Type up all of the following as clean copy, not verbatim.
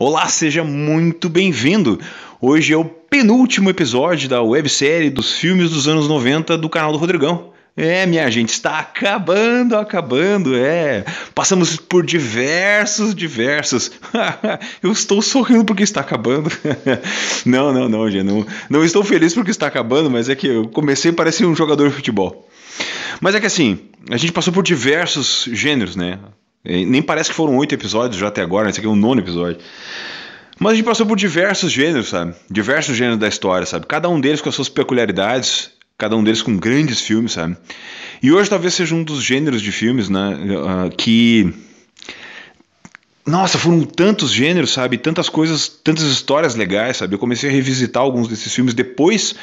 Olá, seja muito bem-vindo! Hoje é o penúltimo episódio da websérie dos filmes dos anos 90 do canal do Rodrigão. Minha gente, está acabando. Passamos por diversos. Eu estou sorrindo porque está acabando. Não, gente. Não estou feliz porque está acabando, mas é que eu comecei a parecer um jogador de futebol. Mas é que assim, a gente passou por diversos gêneros, né? Nem parece que foram 8 episódios já até agora, esse aqui é o 9º episódio. Mas a gente passou por diversos gêneros, sabe? Diversos gêneros da história, sabe? Cada um deles com as suas peculiaridades, cada um deles com grandes filmes, sabe? E hoje talvez seja um dos gêneros de filmes, né? Que... Nossa, foram tantos gêneros, sabe? Tantas coisas, tantas histórias legais, sabe? Eu comecei a revisitar alguns desses filmes depois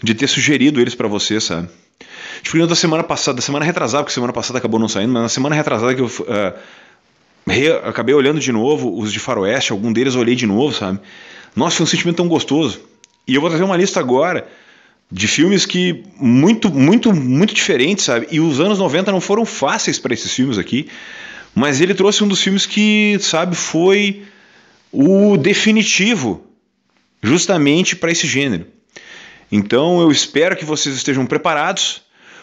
de ter sugerido eles pra você, sabe? Tipo, da semana passada, da semana retrasada, porque semana passada acabou não saindo, mas na semana retrasada que eu acabei olhando de novo os de faroeste, algum deles eu olhei de novo, sabe? Nossa, foi um sentimento tão gostoso. E eu vou trazer uma lista agora de filmes que muito diferentes, sabe? E os anos 90 não foram fáceis para esses filmes aqui, mas ele trouxe um dos filmes que, sabe, foi o definitivo justamente para esse gênero. Então eu espero que vocês estejam preparados,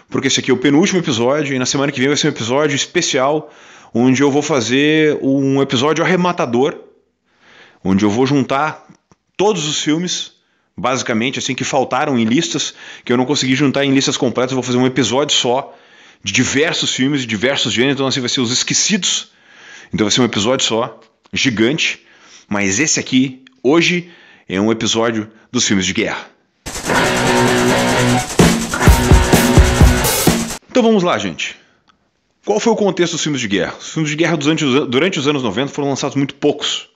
porque esse aqui é o penúltimo episódio e na semana que vem vai ser um episódio especial, onde eu vou fazer um episódio arrematador, onde eu vou juntar todos os filmes, basicamente, assim, que faltaram em listas, que eu não consegui juntar em listas completas. Eu vou fazer um episódio só de diversos filmes, de diversos gêneros, então assim vai ser os esquecidos. Então vai ser um episódio só, gigante, mas esse aqui, hoje, é um episódio dos filmes de guerra. Então vamos lá, gente. Qual foi o contexto dos filmes de guerra? Os filmes de guerra durante os anos 90 foram lançados muito poucos.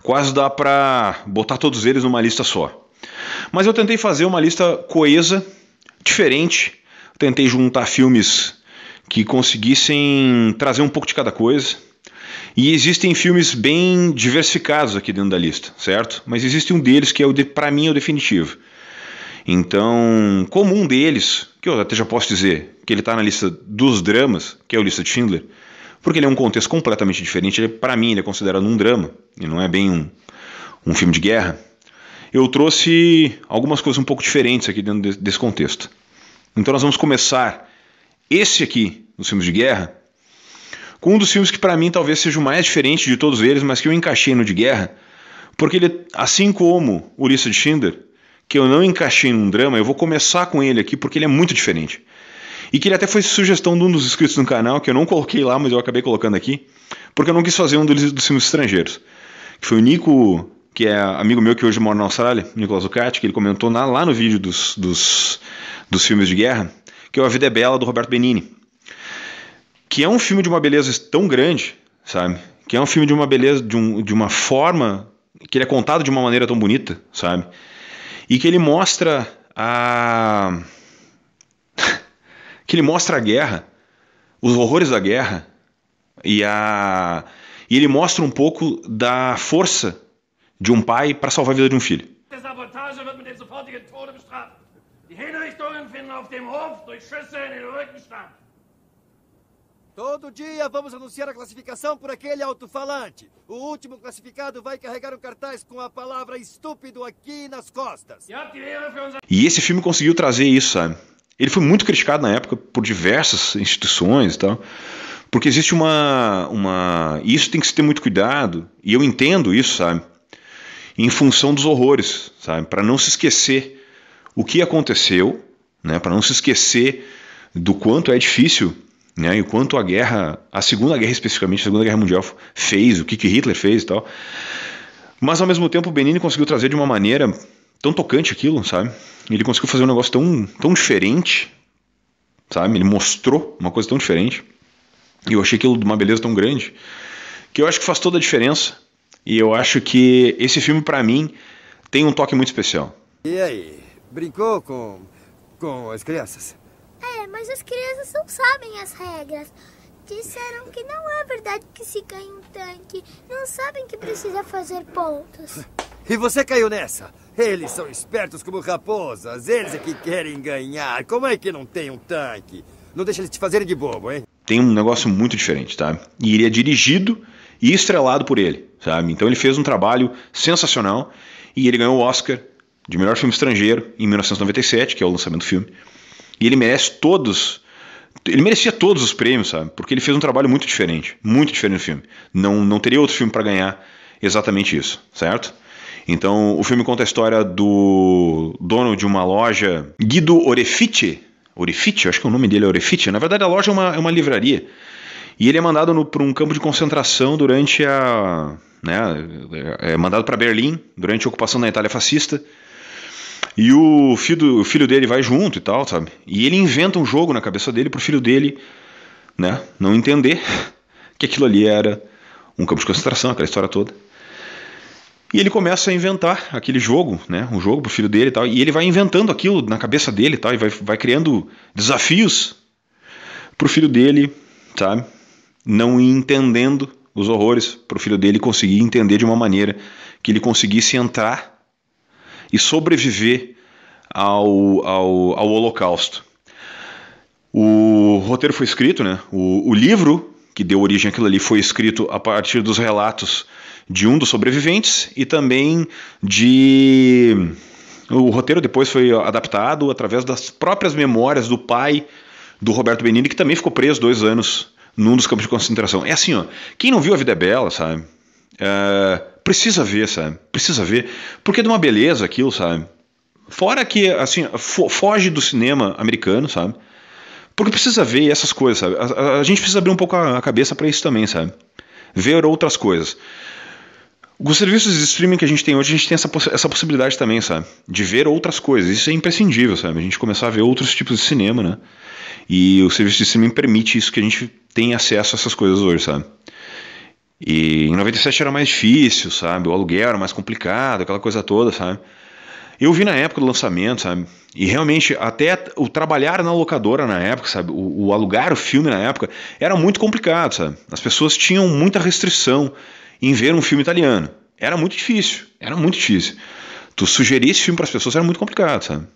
Quase dá pra botar todos eles numa lista só. Mas eu tentei fazer uma lista coesa, diferente. Tentei juntar filmes que conseguissem trazer um pouco de cada coisa. E existem filmes bem diversificados aqui dentro da lista, certo? Mas existe um deles que pra mim é o definitivo. Então, como um deles, que eu até já posso dizer que ele está na lista dos dramas, que é a lista de Schindler, porque ele é um contexto completamente diferente, para mim ele é considerado um drama, e não é bem um filme de guerra, eu trouxe algumas coisas um pouco diferentes aqui dentro desse contexto. Então nós vamos começar esse aqui, dos filmes de guerra, com um dos filmes que para mim talvez seja o mais diferente de todos eles, mas que eu encaixei no de guerra, porque ele, assim como o Lista de Schindler, que eu não encaixei num drama, eu vou começar com ele aqui porque ele é muito diferente. E que ele até foi sugestão de um dos inscritos no canal, que eu não coloquei lá, mas eu acabei colocando aqui, porque eu não quis fazer um dos filmes estrangeiros. Que foi o Nico, que é amigo meu que hoje mora na Austrália, Nicolas Zucati, que ele comentou lá no vídeo dos filmes de guerra, que é o A Vida é Bela, do Roberto Benigni. Que é um filme de uma beleza tão grande, sabe? Que é um filme de uma beleza, de uma forma, que ele é contado de uma maneira tão bonita, sabe? E que ele mostra a guerra, os horrores da guerra, e ele mostra um pouco da força de um pai para salvar a vida de um filho. Todo dia vamos anunciar a classificação por aquele alto-falante. O último classificado vai carregar um cartaz com a palavra estúpido aqui nas costas. E esse filme conseguiu trazer isso, sabe? Ele foi muito criticado na época por diversas instituições e tal, porque existe e isso tem que se ter muito cuidado, e eu entendo isso, sabe? Em função dos horrores, sabe? Para não se esquecer o que aconteceu, né? Para não se esquecer do quanto é difícil, né, e o quanto a Segunda Guerra especificamente, a Segunda Guerra Mundial fez, o que Hitler fez e tal. Mas ao mesmo tempo o Benigni conseguiu trazer de uma maneira tão tocante aquilo, sabe? Ele conseguiu fazer um negócio tão diferente, sabe? Ele mostrou uma coisa tão diferente. E eu achei aquilo de uma beleza tão grande, que eu acho que faz toda a diferença. E eu acho que esse filme, pra mim, tem um toque muito especial. E aí, brincou com as crianças? Mas as crianças não sabem as regras. Disseram que não é verdade que se ganha um tanque. Não sabem que precisa fazer pontos. E você caiu nessa? Eles são espertos como raposas. Eles é que querem ganhar. Como é que não tem um tanque? Não deixa eles te fazerem de bobo, hein? Tem um negócio muito diferente, tá? E ele é dirigido e estrelado por ele, sabe? Então ele fez um trabalho sensacional e ele ganhou o Oscar de melhor filme estrangeiro em 1997, que é o lançamento do filme. E ele merecia todos os prêmios, sabe? Porque ele fez um trabalho muito diferente no filme. Não teria outro filme para ganhar exatamente isso, certo? Então, o filme conta a história do dono de uma loja, Guido Orefice, acho que o nome dele é Orefice. Na verdade, a loja é uma livraria. E ele é mandado para um campo de concentração durante é mandado para Berlim, durante a ocupação da Itália fascista. E o filho dele vai junto e tal, sabe? E ele inventa um jogo na cabeça dele pro filho dele, né, não entender que aquilo ali era um campo de concentração, aquela história toda. E ele começa a inventar aquele jogo, né, um jogo pro filho dele e tal. E ele vai inventando aquilo na cabeça dele e tal, e vai criando desafios pro filho dele, sabe? Não entendendo os horrores, pro filho dele conseguir entender de uma maneira que ele conseguisse entrar e sobreviver ao Holocausto. O roteiro foi escrito, né? O livro que deu origem àquilo ali foi escrito a partir dos relatos de um dos sobreviventes e também o roteiro depois foi adaptado através das próprias memórias do pai do Roberto Benigni, que também ficou preso 2 anos num dos campos de concentração. É assim, ó, quem não viu A Vida é Bela, sabe? Precisa ver, sabe? Precisa ver, porque é de uma beleza aquilo, sabe? Fora que, assim, foge do cinema americano, sabe? Porque precisa ver essas coisas, sabe? A gente precisa abrir um pouco a cabeça para isso também, sabe? Ver outras coisas. Os serviços de streaming que a gente tem hoje, a gente tem essa possibilidade também, sabe? De ver outras coisas. Isso é imprescindível, sabe? A gente começar a ver outros tipos de cinema, né? E o serviço de streaming permite isso, que a gente tem acesso a essas coisas hoje, sabe? E em 97 era mais difícil, sabe? O aluguel era mais complicado, aquela coisa toda, sabe? Eu vi na época do lançamento, sabe? E realmente, até o trabalhar na locadora na época, sabe? O alugar o filme na época era muito complicado, sabe? As pessoas tinham muita restrição em ver um filme italiano. Era muito difícil. Tu sugerir esse filme para as pessoas era muito complicado, sabe?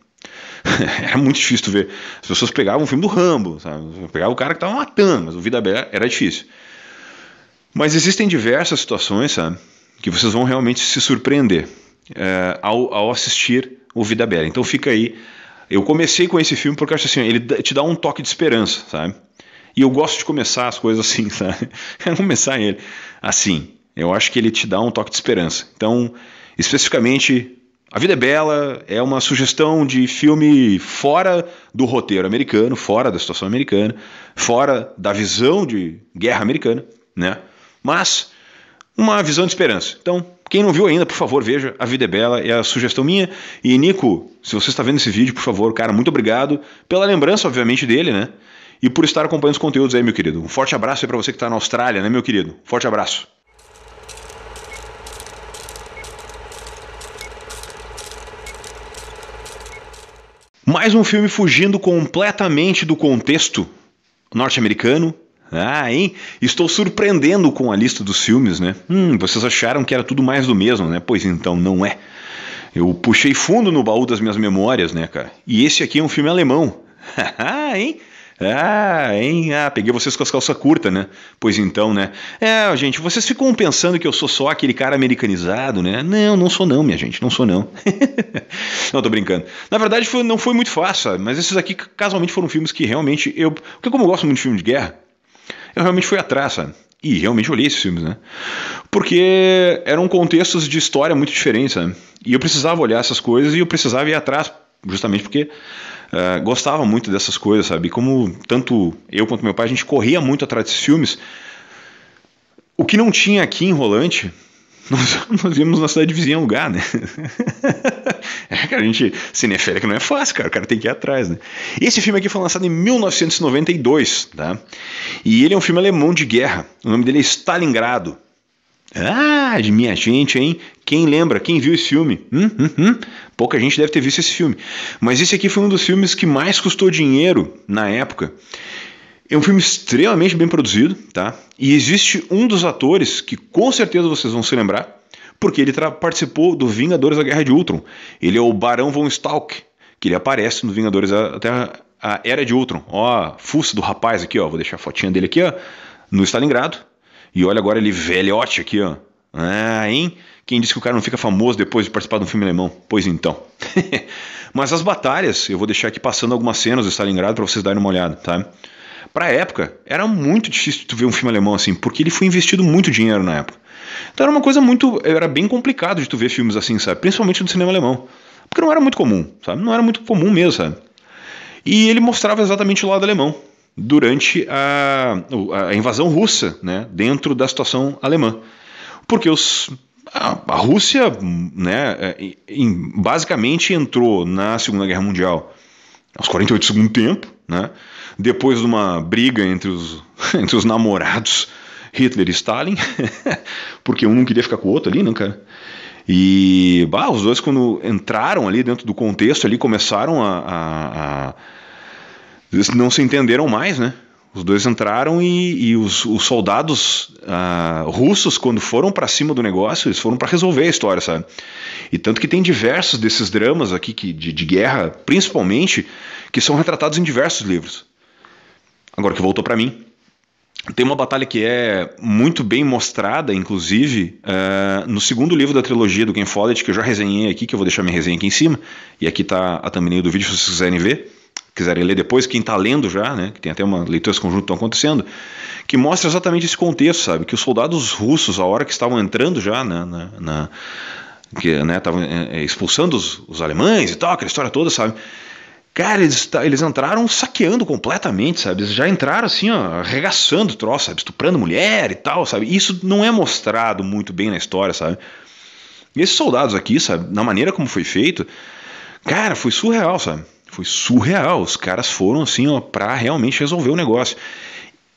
Era muito difícil tu ver. As pessoas pegavam um filme do Rambo, sabe? Pegavam o cara que tava matando, mas o Vida Bela era difícil. Mas existem diversas situações, sabe? Que vocês vão realmente se surpreender ao assistir o Vida Bela. Então fica aí. Eu comecei com esse filme porque eu acho assim, ele te dá um toque de esperança, sabe? E eu gosto de começar as coisas assim, sabe? Começar ele assim. Eu acho que ele te dá um toque de esperança. Então, especificamente, A Vida é Bela é uma sugestão de filme fora do roteiro americano, fora da situação americana, fora da visão de guerra americana, né? Mas uma visão de esperança. Então, quem não viu ainda, por favor, veja A Vida é Bela, é a sugestão minha. E Nico, se você está vendo esse vídeo, por favor, cara, muito obrigado pela lembrança, obviamente, dele, né? E por estar acompanhando os conteúdos aí, meu querido. Um forte abraço aí para você que está na Austrália, né, meu querido? Forte abraço. Mais um filme fugindo completamente do contexto norte-americano. Hein? Estou surpreendendo com a lista dos filmes, né? Vocês acharam que era tudo mais do mesmo, né? Pois então, não é. Eu puxei fundo no baú das minhas memórias, né, cara? E esse aqui é um filme alemão. Hein? Peguei vocês com as calças curtas, né? Pois então, né? Gente, vocês ficam pensando que eu sou só aquele cara americanizado, né? Não sou não, minha gente, não sou não. Não, tô brincando. Na verdade, não foi muito fácil, sabe? Mas esses aqui, casualmente, foram filmes que realmente porque como eu gosto muito de filme de guerra, eu realmente fui atrás, sabe? E realmente olhei esses filmes, né? Porque eram contextos de história muito diferentes, sabe? E eu precisava olhar essas coisas e eu precisava ir atrás, justamente porque gostava muito dessas coisas, sabe? Como tanto eu quanto meu pai, a gente corria muito atrás desses filmes. O que não tinha aqui em Rolante, nós íamos na cidade vizinha alugar, né? A gente, cineférica não é fácil, cara. O cara tem que ir atrás, né? Esse filme aqui foi lançado em 1992, tá? E ele é um filme alemão de guerra. O nome dele é Stalingrado. De minha gente, hein? Quem lembra? Quem viu esse filme? Pouca gente deve ter visto esse filme. Mas esse aqui foi um dos filmes que mais custou dinheiro na época. É um filme extremamente bem produzido, tá? E existe um dos atores que com certeza vocês vão se lembrar, porque ele participou do Vingadores da Guerra de Ultron. Ele é o Barão von Stalk, que ele aparece no Vingadores até a Era de Ultron. Ó, a fuça do rapaz aqui, ó. Vou deixar a fotinha dele aqui, ó, no Stalingrado. E olha agora ele velhote aqui, ó. Ah, hein? Quem disse que o cara não fica famoso depois de participar de um filme alemão? Pois então. Mas as batalhas, eu vou deixar aqui passando algumas cenas do Stalingrado para vocês darem uma olhada, tá? Pra época, era muito difícil tu ver um filme alemão assim, porque ele foi investido muito dinheiro na época. Então era uma coisa era bem complicado de tu ver filmes assim, sabe? Principalmente no cinema alemão. Porque não era muito comum, sabe? Não era muito comum mesmo, sabe? E ele mostrava exatamente o lado alemão durante a invasão russa, né? Dentro da situação alemã. Porque a Rússia, né, basicamente entrou na Segunda Guerra Mundial aos 48 do segundo tempo, né, depois de uma briga entre os namorados Hitler e Stalin, porque um não queria ficar com o outro ali, né, cara? E os dois, quando entraram ali dentro do contexto, ali começaram eles não se entenderam mais, né? Os dois entraram e os soldados russos, quando foram para cima do negócio, eles foram para resolver a história, sabe? E tanto que tem diversos desses dramas aqui de guerra, principalmente, que são retratados em diversos livros. Agora que voltou para mim, tem uma batalha que é muito bem mostrada, inclusive, no segundo livro da trilogia do Ken Follett, que eu já resenhei aqui, que eu vou deixar minha resenha aqui em cima, e aqui está a thumbnail do vídeo se vocês quiserem ver. Quiserem ler depois, quem está lendo já, né, que tem até uma leitura conjunta que estão acontecendo, que mostra exatamente esse contexto, sabe, que os soldados russos, a hora que estavam entrando já que, né, estavam expulsando os alemães e tal, aquela história toda, sabe, cara, eles entraram saqueando completamente, sabe, eles já entraram assim, ó, arregaçando o troço, sabe, estuprando mulher e tal, sabe, isso não é mostrado muito bem na história, sabe, e esses soldados aqui, sabe, na maneira como foi feito, cara, foi surreal, sabe. Foi surreal, os caras foram assim, ó, para realmente resolver o negócio.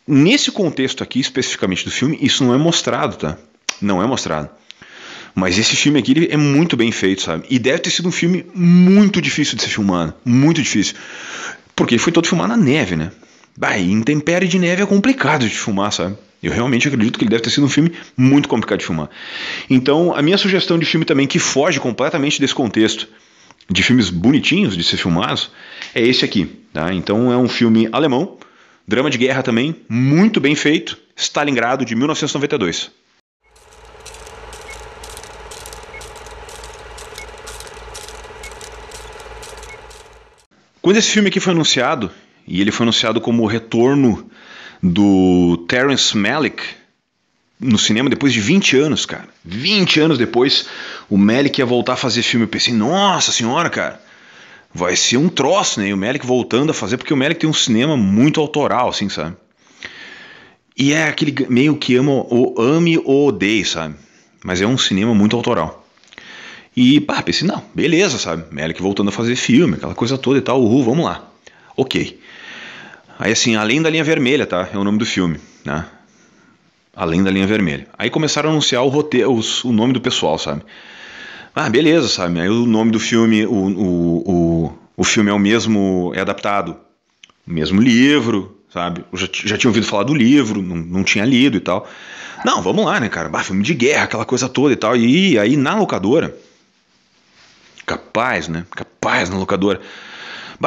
Nesse contexto aqui, especificamente do filme, isso não é mostrado, tá? Não é mostrado. Mas esse filme aqui ele é muito bem feito, sabe? E deve ter sido um filme muito difícil de ser filmado, muito difícil. Porque ele foi todo filmado na neve, né? Intempérie de neve é complicado de filmar, sabe? Eu realmente acredito que ele deve ter sido um filme muito complicado de filmar. Então, a minha sugestão de filme também, que foge completamente desse contexto, de filmes bonitinhos de ser filmados, é esse aqui, tá? Então é um filme alemão, drama de guerra também, muito bem feito, Stalingrado, de 1992. Quando esse filme aqui foi anunciado, e ele foi anunciado como o retorno do Terrence Malick no cinema depois de 20 anos, cara. 20 anos depois, o Malick ia voltar a fazer filme. Eu pensei, nossa senhora, cara, vai ser um troço, né? E o Malick voltando a fazer, porque o Malick tem um cinema muito autoral, assim, sabe? E é aquele meio que ame ou odeie, sabe? Mas é um cinema muito autoral. E, pensei, não, beleza, sabe? Malick voltando a fazer filme, aquela coisa toda e tal, vamos lá. Ok. Aí, assim, Além da Linha Vermelha, tá? É o nome do filme, né? Além da Linha Vermelha. Aí começaram a anunciar o roteiro, o nome do pessoal, sabe? Beleza, sabe? Aí o nome do filme, o filme é o mesmo, é adaptado, o mesmo livro, sabe? Eu já tinha ouvido falar do livro, não tinha lido e tal. Não, vamos lá, né, cara? Filme de guerra, aquela coisa toda e tal. E aí na locadora, capaz na locadora,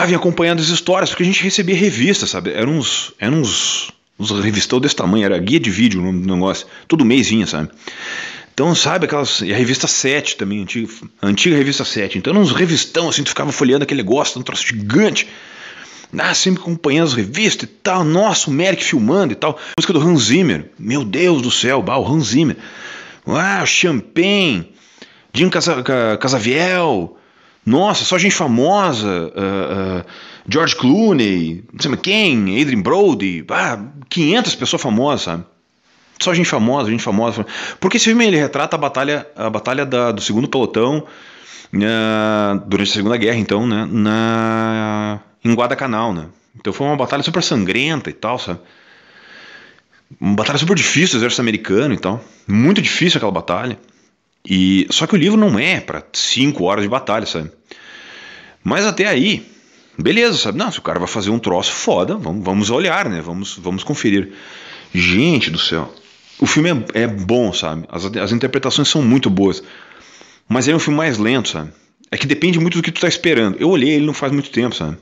vinha acompanhando as histórias, porque a gente recebia revistas, sabe? Eram uns revistão desse tamanho, era guia de vídeo o nome do negócio, todo mês vinha, sabe? Então, sabe, e a revista 7 também, a antiga revista 7, então uns revistão, assim, tu ficava folheando aquele negócio, um troço gigante, sempre acompanhando as revistas e tal, nossa, o Malick filmando e tal, música do Hans Zimmer, meu Deus do céu, o Hans Zimmer, Champagne, Jim Caviezel, nossa, só gente famosa, George Clooney, não sei mais quem, Adrien Brody, 500 pessoas famosas, sabe? Só gente famosa. Porque esse filme ele retrata a batalha do segundo pelotão durante a Segunda Guerra, então, né? Em Guadalcanal, né? Então foi uma batalha super sangrenta e tal, sabe? Uma batalha super difícil do exército americano e tal. Muito difícil aquela batalha. Só que o livro não é para 5 horas de batalha, sabe? Mas até aí, beleza, sabe? Não, se o cara vai fazer um troço foda, vamos olhar, né? Vamos conferir. Gente do céu, o filme é bom, sabe? As interpretações são muito boas. Mas é um filme mais lento, sabe? É que depende muito do que tu tá esperando. Eu olhei ele não faz muito tempo, sabe?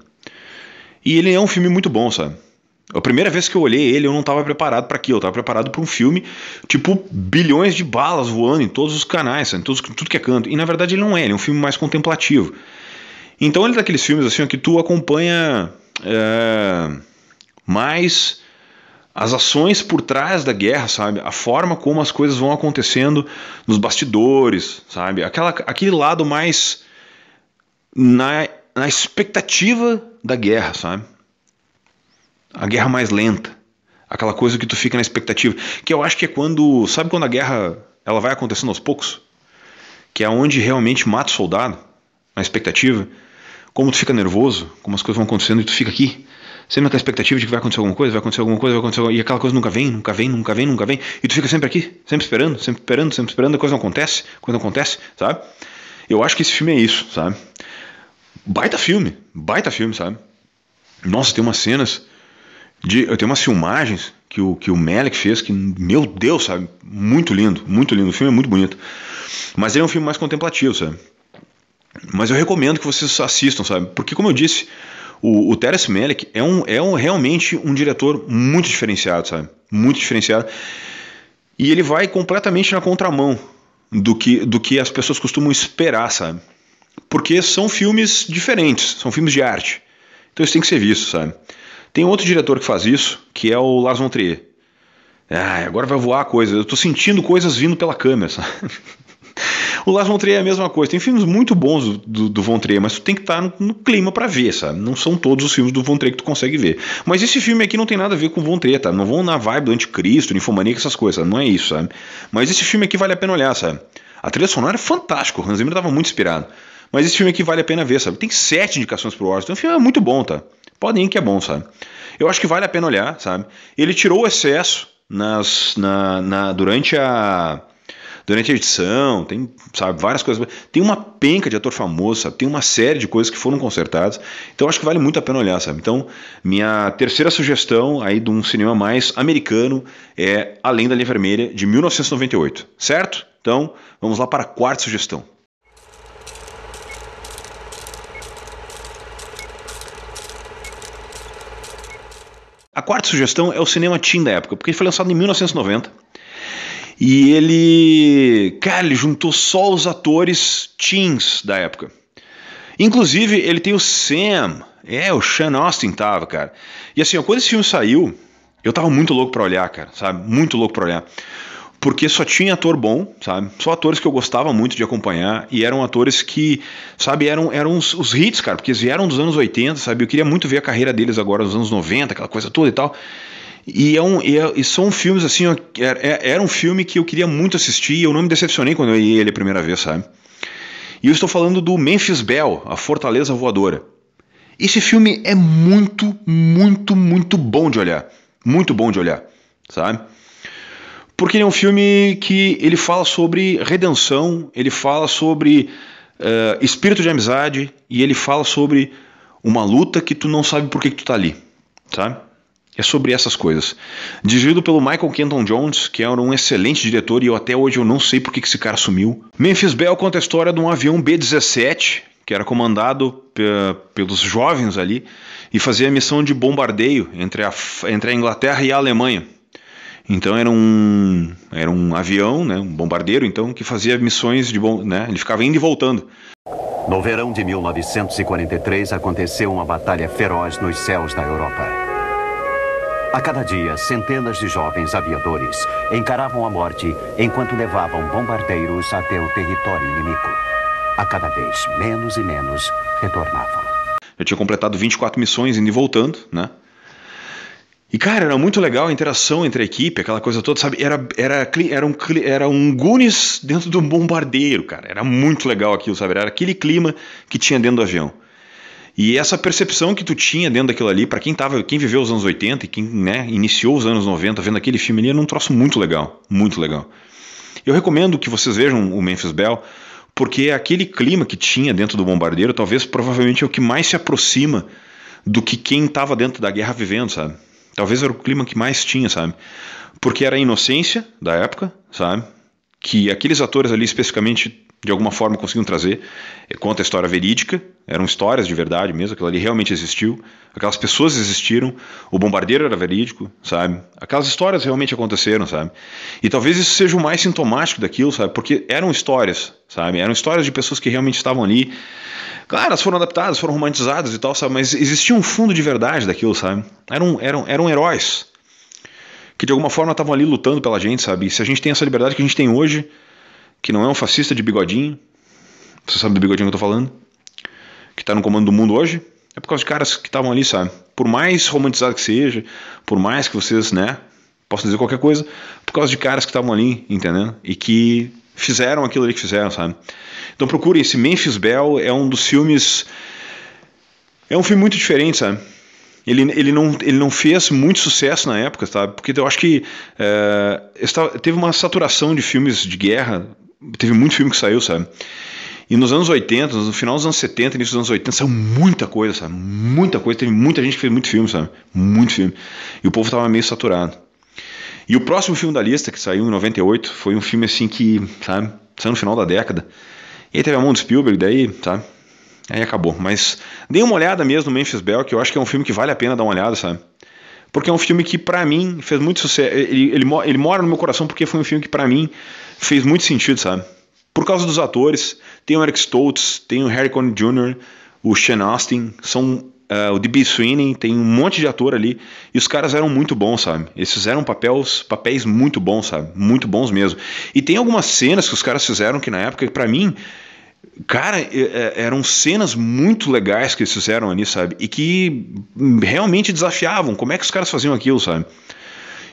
E ele é um filme muito bom, sabe? A primeira vez que eu olhei ele, eu não estava preparado para aquilo. Eu estava preparado para um filme, tipo, bilhões de balas voando em todos os canais, em tudo que é canto. E na verdade ele não é, ele é um filme mais contemplativo. Então ele é daqueles filmes assim, que tu acompanha mais as ações por trás da guerra, sabe? A forma como as coisas vão acontecendo nos bastidores, sabe? Aquele lado mais na expectativa da guerra, sabe? A guerra mais lenta, aquela coisa que tu fica na expectativa, que eu acho que é quando, sabe quando a guerra ela vai acontecendo aos poucos, que é onde realmente mata o soldado, na expectativa, como tu fica nervoso, como as coisas vão acontecendo e tu fica aqui, sempre naquela expectativa de que vai acontecer alguma coisa, e aquela coisa nunca vem, e tu fica sempre aqui, sempre esperando, a coisa não acontece, sabe? Eu acho que esse filme é isso, sabe? Baita filme, sabe? Nossa, tem umas cenas, eu tenho umas filmagens que o Malick fez, que, meu Deus, sabe? Muito lindo, o filme é muito bonito. Mas ele é um filme mais contemplativo, sabe? Mas eu recomendo que vocês assistam, sabe? Porque, como eu disse, o Terrence Malick é realmente um diretor muito diferenciado, sabe? Muito diferenciado. E ele vai completamente na contramão do que as pessoas costumam esperar, sabe? Porque são filmes diferentes, são filmes de arte. Então isso tem que ser visto, sabe? Tem outro diretor que faz isso, que é o Lars von Trier. Agora vai voar a coisa. Eu tô sentindo coisas vindo pela câmera, sabe? O Lars von Trier é a mesma coisa. Tem filmes muito bons do von Trier, mas tu tem que estar no clima pra ver, sabe? Não são todos os filmes do von Trier que tu consegue ver. Mas esse filme aqui não tem nada a ver com o von Trier, tá? Não vão na vibe do Anticristo, Ninfomaníaca, essas coisas, sabe? Não é isso, sabe? Mas esse filme aqui vale a pena olhar, sabe? A trilha sonora é fantástica, o Hans Zimmer estava muito inspirado. Mas esse filme aqui vale a pena ver, sabe? Tem 7 indicações pro Oscar. Então o filme é muito bom, tá? Podem ir que é bom, sabe? Eu acho que vale a pena olhar, sabe? Ele tirou o excesso durante a edição, tem, sabe, várias coisas. Tem uma penca de ator famoso, sabe? Tem uma série de coisas que foram consertadas. Então eu acho que vale muito a pena olhar, sabe? Então, minha terceira sugestão aí de um cinema mais americano é Além da Linha Vermelha, de 1998, certo? Então, vamos lá para a quarta sugestão. A quarta sugestão é o cinema teen da época, porque ele foi lançado em 1990 e ele juntou só os atores teens da época. Inclusive, ele tem o Sam, o Sean Astin tava, cara. E assim, quando esse filme saiu, eu tava muito louco pra olhar, cara, sabe? Muito louco pra olhar. Porque só tinha ator bom, sabe? Só atores que eu gostava muito de acompanhar. E eram atores que, sabe, eram os hits, cara. Porque eles vieram dos anos 80, sabe? Eu queria muito ver a carreira deles agora nos anos 90, aquela coisa toda e tal. E são filmes assim, era um filme que eu queria muito assistir. E eu não me decepcionei quando eu vi ele a primeira vez, sabe? E eu estou falando do Memphis Belle, A Fortaleza Voadora. Esse filme é muito, muito, muito bom de olhar. Muito bom de olhar, sabe? Porque ele é um filme que ele fala sobre redenção, ele fala sobre espírito de amizade e ele fala sobre uma luta que tu não sabe por que tu tá ali, sabe? É sobre essas coisas. Dirigido pelo Michael Kenton Jones, que era um excelente diretor e até hoje eu não sei por que esse cara sumiu. Memphis Belle conta a história de um avião B-17, que era comandado pelos jovens ali e fazia a missão de bombardeio entre a Inglaterra e a Alemanha. Então era um avião, né, um bombardeiro, então, que fazia missões né, ele ficava indo e voltando. No verão de 1943 aconteceu uma batalha feroz nos céus da Europa. A cada dia, centenas de jovens aviadores encaravam a morte enquanto levavam bombardeiros até o território inimigo. A cada vez, menos e menos retornavam. Eu tinha completado 24 missões indo e voltando, né? E, cara, era muito legal a interação entre a equipe, aquela coisa toda, sabe? Era um Goonies dentro de um bombardeiro, cara. Era muito legal aquilo, sabe? Era aquele clima que tinha dentro do avião. E essa percepção que tu tinha dentro daquilo ali, pra quem viveu os anos 80 e quem, né, iniciou os anos 90 vendo aquele filme ali, era um troço muito legal, muito legal. Eu recomendo que vocês vejam o Memphis Belle, porque aquele clima que tinha dentro do bombardeiro, provavelmente é o que mais se aproxima do que quem estava dentro da guerra vivendo, sabe? Talvez era o clima que mais tinha, sabe? Porque era a inocência da época, sabe? que aqueles atores ali especificamente de alguma forma conseguiam trazer. Conta a história verídica, eram histórias de verdade mesmo, aquilo ali realmente existiu, aquelas pessoas existiram, o bombardeiro era verídico, sabe? Aquelas histórias realmente aconteceram, sabe? E talvez isso seja o mais sintomático daquilo, sabe? Porque eram histórias, sabe? Eram histórias de pessoas que realmente estavam ali. Claro, elas foram adaptadas, foram romantizadas e tal, sabe? Mas existia um fundo de verdade daquilo, sabe? Eram heróis que de alguma forma estavam ali lutando pela gente, sabe? E se a gente tem essa liberdade que a gente tem hoje, que não é um fascista de bigodinho, você sabe do bigodinho que eu tô falando, que tá no comando do mundo hoje, é por causa de caras que estavam ali, sabe? Por mais romantizado que seja, por mais que vocês, né, possam dizer qualquer coisa, por causa de caras que estavam ali, entendendo? E que fizeram aquilo ali que fizeram, sabe? Então procurem, esse Memphis Belle é um dos filmes, é um filme muito diferente, sabe? Ele não fez muito sucesso na época, sabe? Porque eu acho que teve uma saturação de filmes de guerra, teve muito filme que saiu, sabe? E nos anos 80, no final dos anos 70, início dos anos 80, saiu muita coisa, sabe? Muita coisa, teve muita gente que fez muito filme, sabe? Muito filme. E o povo tava meio saturado. E o próximo filme da lista, que saiu em 98, foi um filme assim que, sabe? Saiu no final da década. E aí teve a mão do Spielberg, daí, sabe? Aí acabou. Mas dê uma olhada mesmo no Memphis Belle, que eu acho que é um filme que vale a pena dar uma olhada, sabe? Porque é um filme que pra mim fez muito sucesso. Ele mora no meu coração porque foi um filme que pra mim fez muito sentido, sabe? Por causa dos atores, tem o Eric Stoltz, tem o Harry Connick Jr., o Sean Astin, o D.B. Sweeney, tem um monte de ator ali, e os caras eram muito bons, sabe? Eles fizeram papéis muito bons, sabe? Muito bons mesmo. E tem algumas cenas que os caras fizeram que na época, pra mim, cara, eram cenas muito legais que eles fizeram ali, sabe? E que realmente desafiavam. Como é que os caras faziam aquilo, sabe?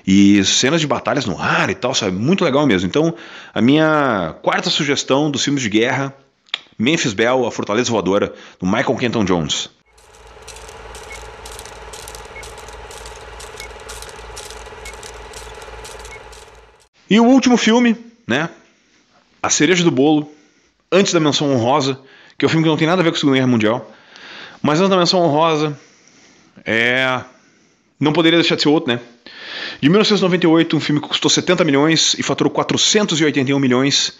E cenas de batalhas no ar e tal, sabe? Muito legal mesmo. Então, a minha quarta sugestão dos filmes de guerra, Memphis Belle, A Fortaleza Voadora, do Michael Kenton Jones. E o último filme, né? A cereja do bolo, antes da menção honrosa, que é um filme que não tem nada a ver com a Segunda Guerra Mundial, mas antes da menção honrosa, não poderia deixar de ser outro, né? De 1998, um filme que custou 70 milhões e faturou 481 milhões,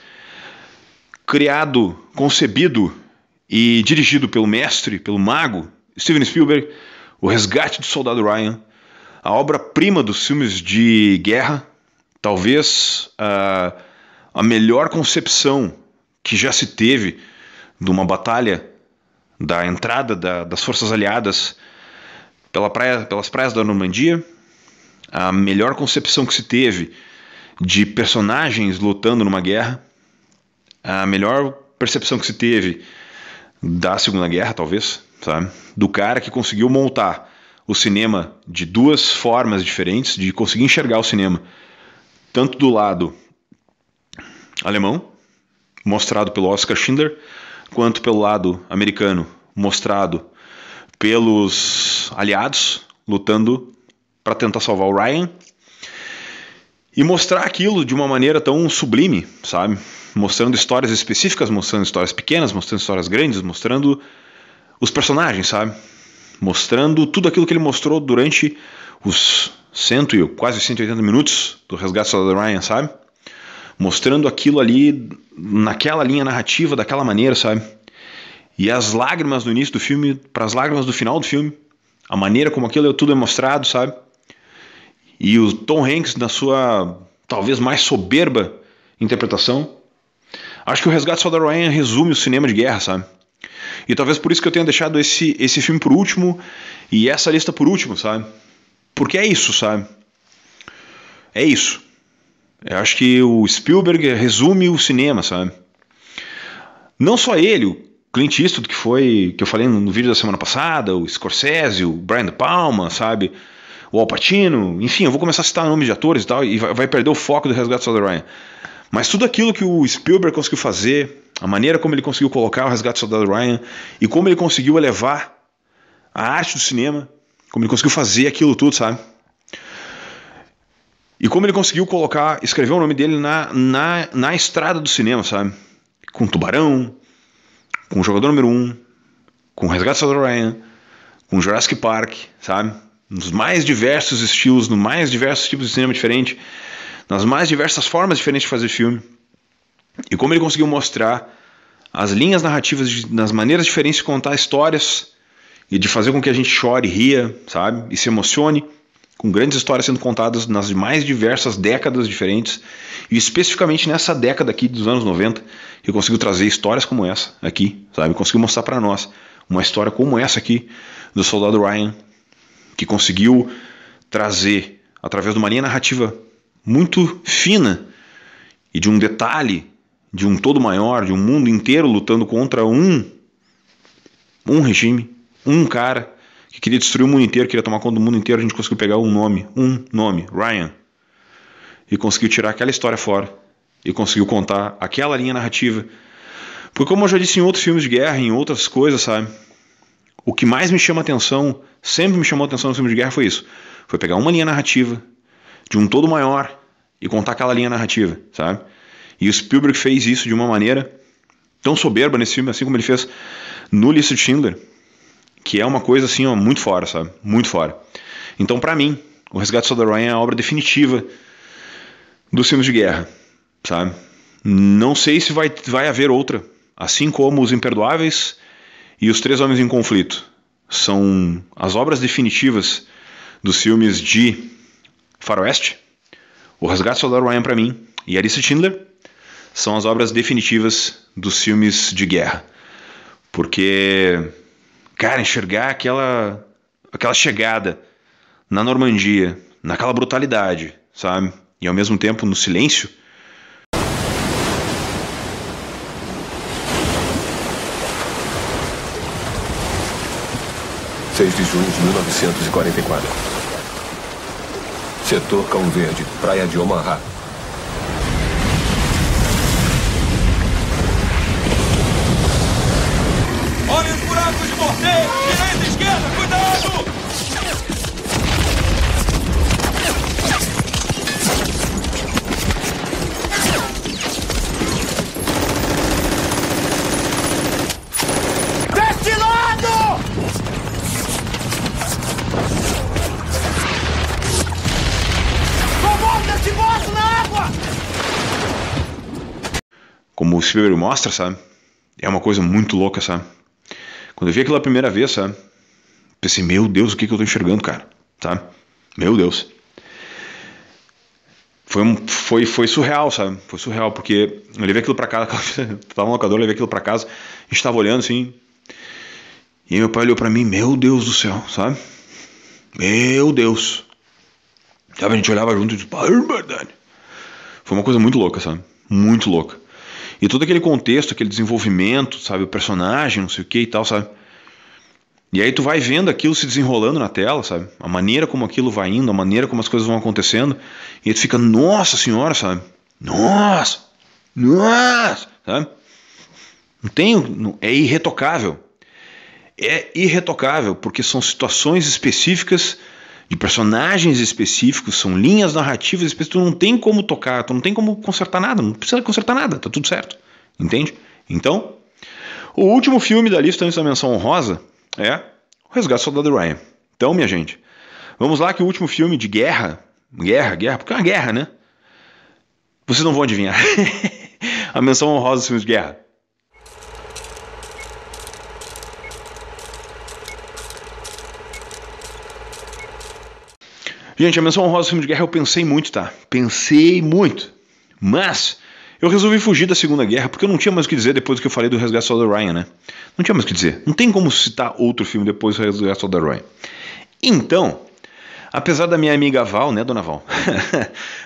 criado, concebido e dirigido pelo mestre, pelo mago, Steven Spielberg, O Resgate do Soldado Ryan, a obra-prima dos filmes de guerra, talvez a melhor concepção que já se teve de uma batalha, da entrada das forças aliadas pelas praias da Normandia, a melhor concepção que se teve de personagens lutando numa guerra, a melhor percepção que se teve da Segunda Guerra, talvez, sabe? Do cara que conseguiu montar o cinema de duas formas diferentes, de conseguir enxergar o cinema, tanto do lado alemão, mostrado pelo Oskar Schindler, quanto pelo lado americano, mostrado pelos aliados, lutando para tentar salvar o Ryan, e mostrar aquilo de uma maneira tão sublime, sabe? Mostrando histórias específicas, mostrando histórias pequenas, mostrando histórias grandes, mostrando os personagens, sabe? Mostrando tudo aquilo que ele mostrou durante os quase 180 minutos do Resgate do Soldado Ryan, sabe? Mostrando aquilo ali naquela linha narrativa, daquela maneira, sabe? E as lágrimas no início do filme para as lágrimas do final do filme, a maneira como aquilo tudo é mostrado, sabe? E o Tom Hanks na sua talvez mais soberba interpretação. Acho que o Resgate do Soldado Ryan resume o cinema de guerra, sabe? E talvez por isso que eu tenha deixado esse filme por último e essa lista por último, sabe? Porque é isso, sabe? É isso. Eu acho que o Spielberg resume o cinema, sabe? Não só ele, o Clint Eastwood, que eu falei no vídeo da semana passada, o Scorsese, o Brian De Palma, sabe? O Al Pacino, enfim, eu vou começar a citar nomes de atores e tal, e vai perder o foco do Resgate do Soldado Ryan. Mas tudo aquilo que o Spielberg conseguiu fazer, a maneira como ele conseguiu colocar o Resgate do Soldado Ryan, e como ele conseguiu elevar a arte do cinema, como ele conseguiu fazer aquilo tudo, sabe? E como ele conseguiu escrever o nome dele na estrada do cinema, sabe? Com Tubarão, com o Jogador Número 1, com o Resgate do Soldado Ryan, com Jurassic Park, sabe? Nos mais diversos estilos, nos mais diversos tipos de cinema diferente, nas mais diversas formas diferentes de fazer filme. E como ele conseguiu mostrar as linhas narrativas nas maneiras diferentes de contar histórias e de fazer com que a gente chore, ria, sabe? E se emocione com grandes histórias sendo contadas nas mais diversas décadas diferentes, e especificamente nessa década aqui dos anos 90, que conseguiu trazer histórias como essa aqui, sabe? Conseguiu mostrar para nós uma história como essa aqui do Soldado Ryan, que conseguiu trazer, através de uma linha narrativa muito fina e de um detalhe, de um todo maior, de um mundo inteiro lutando contra um regime, um cara que queria destruir o mundo inteiro, queria tomar conta do mundo inteiro. A gente conseguiu pegar um nome, Ryan, e conseguiu tirar aquela história fora e conseguiu contar aquela linha narrativa. Porque, como eu já disse em outros filmes de guerra, em outras coisas, sabe, o que mais me chama atenção, sempre me chamou atenção no filme de guerra foi isso, foi pegar uma linha narrativa de um todo maior e contar aquela linha narrativa, sabe? E o Spielberg fez isso de uma maneira tão soberba nesse filme, assim como ele fez no Lista de Schindler, que é uma coisa assim, ó, muito fora, sabe? Muito fora. Então, pra mim, O Resgate do Soldado Ryan é a obra definitiva dos filmes de guerra, sabe? Não sei se vai haver outra, assim como Os Imperdoáveis e Os Três Homens em Conflito são as obras definitivas dos filmes de faroeste. O Resgate do Soldado Ryan, pra mim, e A Lista de Schindler são as obras definitivas dos filmes de guerra. Porque, cara, enxergar aquela chegada na Normandia, naquela brutalidade, sabe? E ao mesmo tempo no silêncio. – 6 de junho de 1944. Setor Cão Verde, Praia de Omaha. Olha os buracos de morteiro! Direita, esquerda, cuidado! Deste lado! Comanda esse bosta na água! Como o Spielberg mostra, sabe? É uma coisa muito louca, sabe? Quando eu vi aquilo a primeira vez, sabe? Pensei, meu Deus, o que eu tô enxergando, cara? Sabe? Meu Deus. Foi surreal, sabe? Foi surreal, porque eu levei aquilo pra casa, tava no locador, eu levei aquilo pra casa, a gente tava olhando assim, e aí meu pai olhou pra mim, meu Deus do céu, sabe? Meu Deus. Sabe, a gente olhava junto e disse, verdade. Foi uma coisa muito louca, sabe? Muito louca. E todo aquele contexto, aquele desenvolvimento, sabe? O personagem, não sei o que e tal, sabe? E aí tu vai vendo aquilo se desenrolando na tela, sabe? A maneira como aquilo vai indo, a maneira como as coisas vão acontecendo. E aí tu fica, nossa senhora, sabe? Nossa! Nossa! Sabe? Não tem... É irretocável. É irretocável, porque são situações específicas, de personagens específicos, são linhas narrativas específicas, tu não tem como tocar, tu não tem como consertar nada, não precisa consertar nada, tá tudo certo, entende? Então, o último filme da lista antes da menção honrosa é O Resgate do Soldado Ryan. Então, minha gente, vamos lá que o último filme de guerra, porque é uma guerra, né? Vocês não vão adivinhar. A menção honrosa dos filmes de guerra. Gente, a menção honrosa do filme de guerra eu pensei muito, tá? Pensei muito. Mas eu resolvi fugir da Segunda Guerra porque eu não tinha mais o que dizer depois do que eu falei do Resgate do Soldado Ryan, né? Não tinha mais o que dizer. Não tem como citar outro filme depois do Resgate do Soldado Ryan. Então, apesar da minha amiga Val, né, dona Val,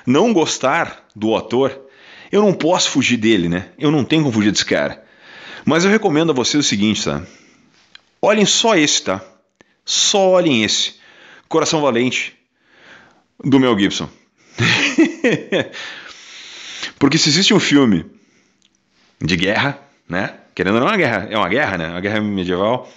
não gostar do ator, eu não posso fugir dele, né? Eu não tenho como fugir desse cara. Mas eu recomendo a vocês o seguinte, tá? Olhem só esse, tá? Só olhem esse. Coração Valente, do Mel Gibson. Porque se existe um filme de guerra, né? Querendo ou não, é uma guerra, né? Uma guerra medieval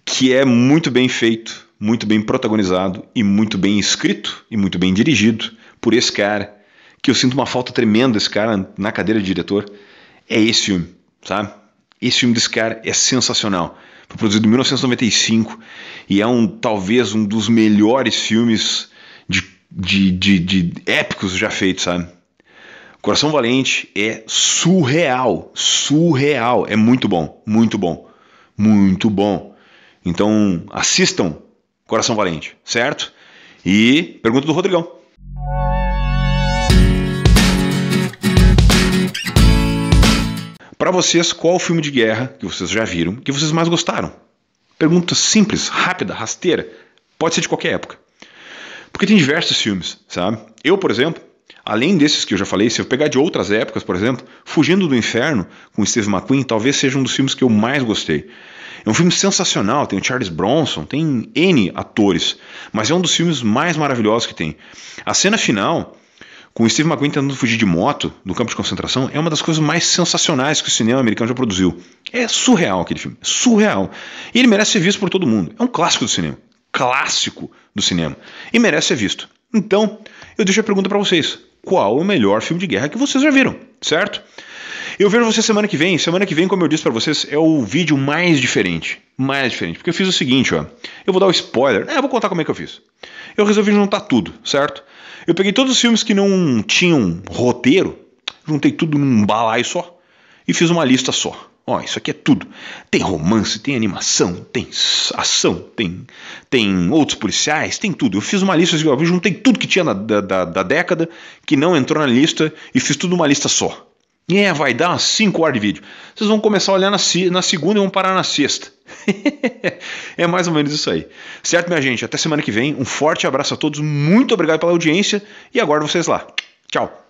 que é muito bem feito, muito bem protagonizado e muito bem escrito e muito bem dirigido por esse cara, que eu sinto uma falta tremenda desse cara na cadeira de diretor, é esse filme, sabe? Esse filme desse cara é sensacional. Foi produzido em 1995 e é talvez um dos melhores filmes de épicos já feitos, sabe? Coração Valente é surreal, surreal, é muito bom, muito bom, muito bom. Então assistam Coração Valente, certo? E pergunta do Rodrigão. Para vocês, qual o filme de guerra que vocês já viram que vocês mais gostaram? Pergunta simples, rápida, rasteira, pode ser de qualquer época. Porque tem diversos filmes, sabe? Eu, por exemplo, além desses que eu já falei, se eu pegar de outras épocas, por exemplo, Fugindo do Inferno, com Steve McQueen, talvez seja um dos filmes que eu mais gostei. É um filme sensacional, tem o Charles Bronson, tem N atores, mas é um dos filmes mais maravilhosos que tem. A cena final, com o Steve McQueen tentando fugir de moto do campo de concentração, é uma das coisas mais sensacionais que o cinema americano já produziu. É surreal aquele filme, surreal. E ele merece ser visto por todo mundo. É um clássico do cinema. Clássico do cinema. E merece ser visto. Então, eu deixo a pergunta para vocês. Qual é o melhor filme de guerra que vocês já viram, certo? Eu vejo vocês semana que vem. Semana que vem, como eu disse para vocês, é o vídeo mais diferente. Mais diferente. Porque eu fiz o seguinte, ó. Eu vou dar o spoiler. Eu vou contar como é que eu fiz. Eu resolvi juntar tudo, certo? Eu peguei todos os filmes que não tinham roteiro, juntei tudo num balaio só e fiz uma lista só. Ó, isso aqui é tudo. Tem romance, tem animação, tem ação, tem outros policiais, tem tudo. Eu fiz uma lista, eu juntei tudo que tinha da década, que não entrou na lista, e fiz tudo numa lista só. E vai dar umas 5 horas de vídeo. Vocês vão começar a olhar na segunda e vão parar na sexta. É mais ou menos isso aí. Certo, minha gente? Até semana que vem. Um forte abraço a todos. Muito obrigado pela audiência e aguardo vocês lá. Tchau.